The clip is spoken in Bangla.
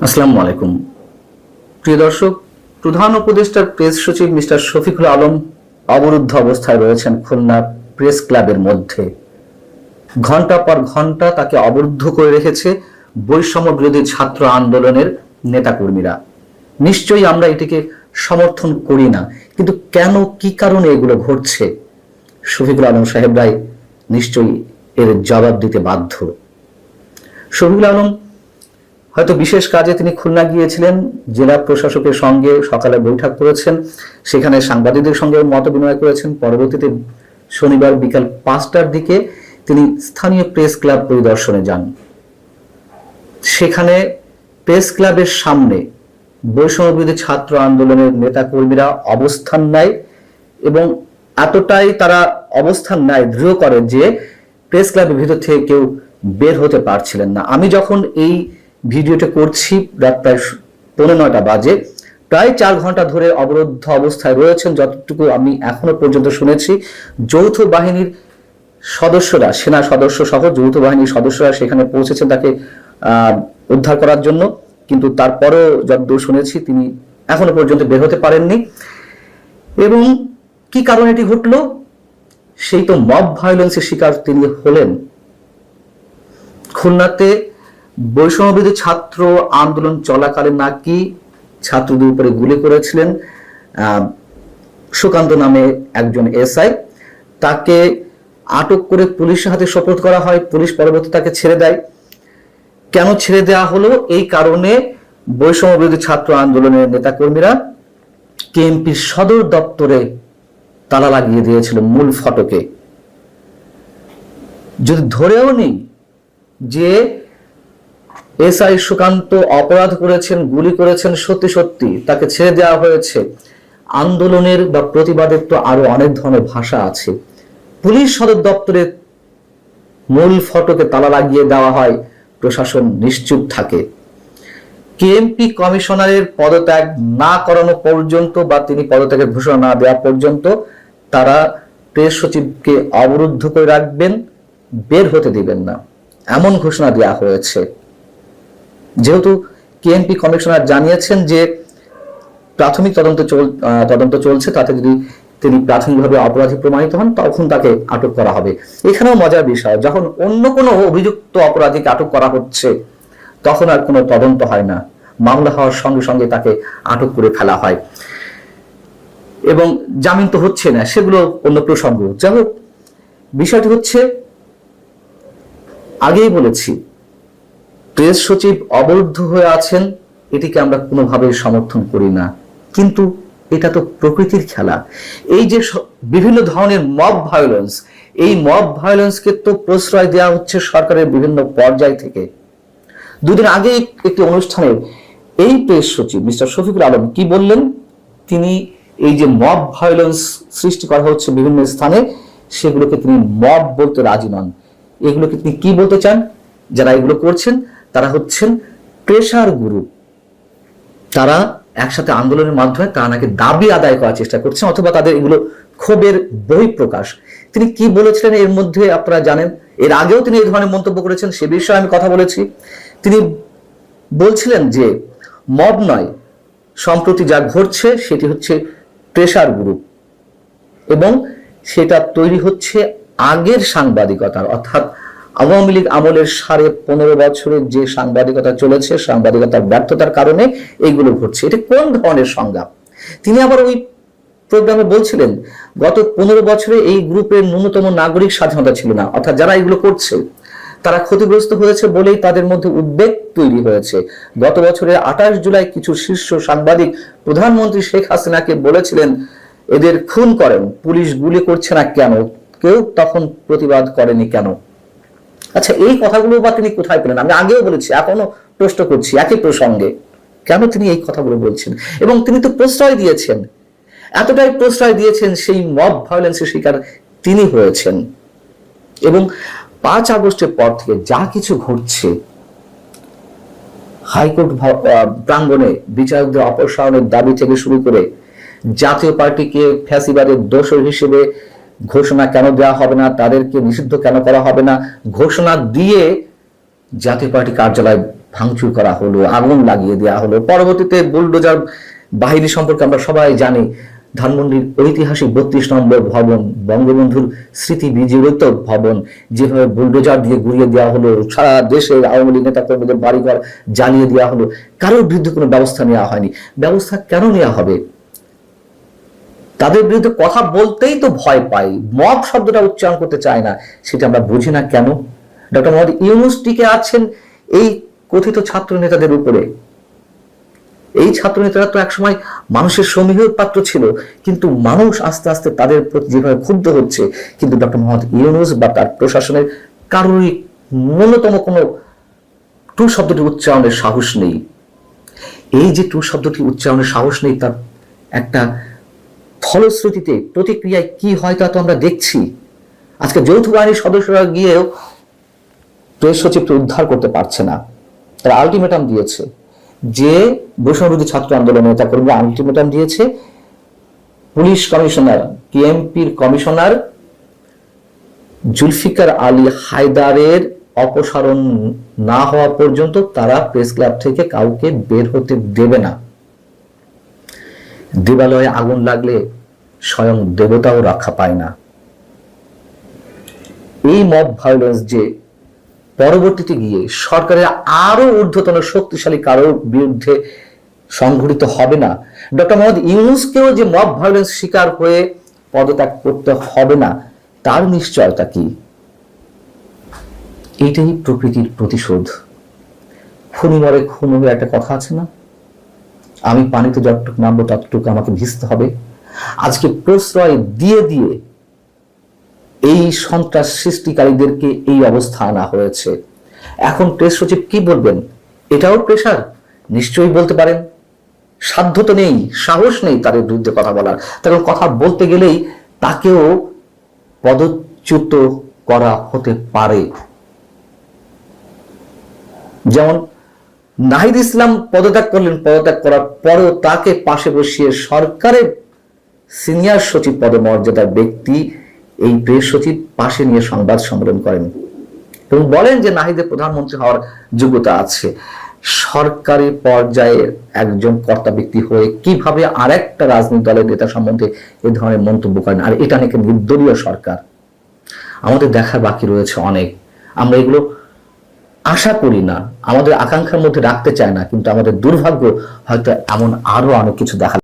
আসসালামু আলাইকুম প্রিয় দর্শক। প্রধান উপদেষ্টার প্রেস সচিব মিস্টার শফিকুল আলম অবরুদ্ধ অবস্থায় রয়েছেন খুলনা প্রেস ক্লাবের মধ্যে। ঘন্টা পর ঘন্টা তাকে অবরুদ্ধ করে রেখেছে বৈষম্য বিরোধী ছাত্র আন্দোলনের নেতাকর্মীরা। নিশ্চয়ই আমরা এটিকে সমর্থন করি না, কিন্তু কেন, কি কারণে এগুলো ঘটছে, শফিকুল আলম সাহেবরাই নিশ্চয়ই এর জবাব দিতে বাধ্য। শফিকুল আলম হয়তো বিশেষ কাজে তিনি খুলনা গিয়েছিলেন, জেলা প্রশাসকের সঙ্গে সকালে বৈঠক করেছেন, সেখানে সাংবাদিকদের সঙ্গে মত বিনিময় করেছেন। পরবর্তীতে শনিবার বিকাল 5টার দিকে তিনি স্থানীয় প্রেস ক্লাব পরিদর্শনে যান। সেখানে প্রেস ক্লাবের সামনে বৈষম্য বিরোধী ছাত্র আন্দোলনের নেতা কর্মীরা অবস্থান নেয় এবং এতটাই তারা অবস্থান নেয়, দৃঢ় করে যে প্রেস ক্লাবের ভিতর থেকে কেউ বের হতে পারছিলেন না। আমি যখন এই ভিডিওটা করছি রাত প্রায় 9:15 বাজে, প্রায় 4 ঘন্টা ধরে অবরুদ্ধ অবস্থায় রয়েছেন। যতটুকু আমি এখনো পর্যন্ত শুনেছি, যৌথ বাহিনীর সদস্যরা, সেনা সদস্য সহ যৌথ বাহিনীর সদস্যরা সেখানে পৌঁছেছেন তাকে উদ্ধার করার জন্য, কিন্তু তারপরেও যতদূর শুনেছি তিনি এখনো পর্যন্ত বের হতে পারেননি। এবং কি কারণে এটি ঘটলো, সেই তো মব ভায়োলেন্সের শিকার তিনি হলেন। খুলনাতে বৈষম্য বিরোধী ছাত্র আন্দোলন চলাকালে নাকি ছাত্রদের উপরে গুলি করেছিলেন সুকান্ত নামে একজন এসআই। তাকে আটক করে পুলিশের হাতে সোপর্দ করা হয়, পুলিশ পরবর্তী তাকে ছেড়ে দেয়। কেন ছেড়ে দেওয়া হলো, এই কারণে বৈষম্য বিরোধী ছাত্র আন্দোলনের নেতাকর্মীরা কেএমপির সদর দপ্তরে তালা লাগিয়ে দিয়েছিল মূল ফটকে। যদি ধরেও নেই যে এসআই সুকান্ত অপরাধ করেছেন, গুলি করেছেন, সত্যি সত্যি তাকে ছেড়ে দেওয়া হয়েছে, আন্দোলনের বা প্রতিবাদের তো আরো অনেক ধরনের ভাষা আছে। পুলিশ সদর দপ্তরে মূল ফটকে তালা লাগিয়ে দেওয়া হয়, প্রশাসন নিশ্চুপ থাকে। কেএমপি কমিশনারের পদত্যাগ না করানো পর্যন্ত বা তিনি পদত্যাগের ঘোষণা না দেওয়া পর্যন্ত তারা প্রেস সচিবকে অবরুদ্ধ করে রাখবেন, বের হতে দিবেন না, এমন ঘোষণা দেওয়া হয়েছে। যেহেতু কেএমপি কমিশনার জানিয়েছেন যে প্রাথমিক তদন্ত চলছে, তাতে যদি তিনি প্রাথমিকভাবে অপরাধী প্রমাণিত হন তখন তাকে আটক করা হবে। এখানেও মজার বিষয়, যখন অন্য কোনো অভিযুক্ত অপরাধীকে আটক করা হচ্ছে তখন আর কোনো তদন্ত হয় না, মামলা হওয়ার সঙ্গে সঙ্গে তাকে আটক করে ফেলা হয় এবং জামিন তো হচ্ছে না, সেগুলো অন্য প্রসঙ্গ। যাই হোক, বিষয়টি হচ্ছে, আগেই বলেছি, প্রেস সচিব অবরুদ্ধ হয়ে আছেন, এটিকে আমরা কোনোভাবেই সমর্থন করি না, কিন্তু এটা তো প্রকৃতির খেলা। এই যে বিভিন্ন ধরনের মব ভায়োলেন্স, এই মব ভায়োলেন্সকে তো প্রশ্রয় দেওয়া হচ্ছে সরকারের বিভিন্ন পর্যায় থেকে। দুদিন আগে একটি অনুষ্ঠানে এই প্রেস সচিব মিস্টার শফিকুল আলম কি বললেন, তিনি এই যে মব ভায়োলেন্স সৃষ্টি করা হচ্ছে বিভিন্ন স্থানে, সেগুলোকে তিনি মব বলতে রাজি নন। এগুলোকে তিনি কি বলতে চান, যারা এগুলো করছেন তারা হচ্ছেন প্রেসার গ্রুপ। তারা একসাথে আন্দোলনের মাধ্যমে তারা নাকি দাবি আদায় করার চেষ্টা করছেন, অথবা তাদের এগুলো ক্ষোভের বহিঃপ্রকাশ। তিনি কি বলেছিলেন এর মধ্যে আপনারা জানেন, এর আগেও তিনি এই ধরনের মন্তব্য করেছেন, সে বিষয়ে আমি কথা বলেছি। তিনি বলছিলেন যে মব নয়, সম্প্রতি যা ঘটছে সেটি হচ্ছে প্রেসার গ্রুপ, এবং সেটা তৈরি হচ্ছে আগের সাংবাদিকতার, অর্থাৎ আওয়ামী লীগ আমলের 15.5 বছরের যে সাংবাদিকতা চলেছে, সাংবাদিকতার ব্যর্থতার কারণে এইগুলো ঘটছে। এটা কোন ধরনের সংজ্ঞা? তিনি আবার ওই প্রোগ্রামে বলছিলেন গত 15 বছরে এই গ্রুপের ন্যূনতম নাগরিক স্বাধীনতা ছিল না, অর্থাৎ যারা এগুলো করছে তারা ক্ষতিগ্রস্ত হয়েছে বলেই তাদের মধ্যে উদ্বেগ তৈরি হয়েছে। গত বছরের 28 জুলাই কিছু শীর্ষ সাংবাদিক প্রধানমন্ত্রী শেখ হাসিনাকে বলেছিলেন এদের খুন করেন, পুলিশ গুলি করছে না কেন, কেউ তখন প্রতিবাদ করেনি কেন? আচ্ছা, এই কথাগুলো বা তিনি কোথায় পেলেন? আমি আগেও বলেছি, এখনো প্রশ্ন করছি একই প্রসঙ্গে, কেন তিনি এই কথাগুলো বলছেন? এবং তিনি তো প্রশ্রয় দিয়েছেন, এতটাই প্রশ্রয় দিয়েছেন, সেই মব ভায়োলেন্সের শিকার তিনি হয়েছেন। এবং 5 আগস্টের পর থেকে যা কিছু ঘটছে, হাইকোর্ট প্রাঙ্গণে বিচারকদের অপসারণের দাবি থেকে শুরু করে জাতীয় পার্টিকে ফ্যাসিবাদের দোষর হিসেবে ঘোষণা কেন দেওয়া হবে না, তাদেরকে নিষিদ্ধ কেন করা হবে না, ঘোষণা দিয়ে জাতীয় পার্টি কার্যালয় ভাঙচুর করা হলো, আগুন লাগিয়ে দেওয়া হলো। পরবর্তীতে বুলডোজার বাহিনী সম্পর্কে আমরা সবাই জানি। ধানমন্ডির ঐতিহাসিক 32 নম্বর ভবন, বঙ্গবন্ধুর স্মৃতি বিজড়িত ভবন, যেভাবে বুলডোজার দিয়ে গুড়িয়ে দেওয়া হলো, সারা দেশের আওয়ামী লীগ নেতা কর্মীদের বাড়িঘর জ্বালিয়ে দেওয়া হলো, কারোর বিরুদ্ধে কোনো ব্যবস্থা নেওয়া হয়নি। ব্যবস্থা কেন নেওয়া হবে? তাদের বিরুদ্ধে কথা বলতেই তো ভয় পাই, মব শব্দটা উচ্চারণ করতে চায় না, সেটা আমরা বুঝি না কেন? ডক্টর মোহাম্মদ ইউনূস টিকে আছেন এই কথিত ছাত্র নেতাদের উপরে। এই ছাত্র নেতারা তো একসময় মানুষের সমীহের পাত্র ছিল, কিন্তু মানুষ আস্তে আস্তে তাদের প্রতি যেভাবে ক্ষুব্ধ হচ্ছে, কিন্তু ডক্টর মোহাম্মদ ইউনূস বা তার প্রশাসনের কারোরই ন্যূনতম কোনো টু শব্দটি উচ্চারণের সাহস নেই। এই যে টু শব্দটি উচ্চারণের সাহস নেই, তার একটা ফলশ্রুতিতে প্রতিক্রিয়ায় কি হয় তা তো আমরা দেখছি। আজকে যৌথ বাহিনীর সদস্যরা গিয়েও প্রেস সচিবকে উদ্ধার করতে পারছে না। তারা আলটিমেটাম দিয়েছে, যে বৈষম্যবিরোধী ছাত্র আন্দোলন নেতাকর্মীরা আলটিমেটাম দিয়েছে, পুলিশ কমিশনার, কেএমপির কমিশনার জুলফিকার আলী হায়দারের অপসারণ না হওয়া পর্যন্ত তারা প্রেস ক্লাব থেকে কাউকে বের হতে দেবে না। দেবালয়ে আগুন লাগলে স্বয়ং দেবতাও রক্ষা পায় না। এই মব ভায়োলেন্স যে পরবর্তীতে গিয়ে সরকারের আরো ঊর্ধ্বতন শক্তিশালী কারোর বিরুদ্ধে সংঘটিত হবে না, ডক্টর মোহাম্মদ ইউনূসকেও যে মব ভায়োলেন্স শিকার হয়ে পদত্যাগ করতে হবে না, তার নিশ্চয়তা কি? এটাই প্রকৃতির প্রতিশোধ। খুনি মরে খুন হবে একটা কথা আছে না? আমি পানিতে যতটুকু নামবো ততটুকু আমাকে ভিজতে হবে। আজকে প্রশ্রয় দিয়ে দিয়ে এই সন্ত্রাস সৃষ্টিকারীদেরকে এই অবস্থা আনা হয়েছে। এখন প্রেস সচিব কি বলবেন? এটাও প্রেশার? নিশ্চয়ই বলতে পারেন। সাধ্য তো নেই, সাহস নেই তাদের বিরুদ্ধে কথা বলার। তখন কথা বলতে গেলেই তাকেও পদচ্যুত করা হতে পারে। যেমন নাহিদ ইসলাম পদত্যাগ করলেন, পদত্যাগ করার পরেও তাকে পাশে বসিয়ে সরকারের সিনিয়র সচিব পদমর্যাদার ব্যক্তি এই প্রেস সচিব পাশে নিয়ে সংবাদ সম্মেলন করেন এবং বলেন যে নাহিদের প্রধানমন্ত্রী হওয়ার যোগ্যতা আছে। সরকারি পর্যায়ে একজন কর্তা ব্যক্তি হয়ে কিভাবে আরেকটা রাজনৈতিক দলের নেতা সম্বন্ধে এ ধরনের মন্তব্য করেন? আর এটা নাকি নির্দলীয় সরকার। আমাদের দেখার বাকি রয়েছে অনেক। আমরা এগুলো আশা করি না, আমাদের আকাঙ্ক্ষার মধ্যে রাখতে চায় না, কিন্তু আমাদের দুর্ভাগ্য হয়তো এমন আরো অনেক কিছু দেখা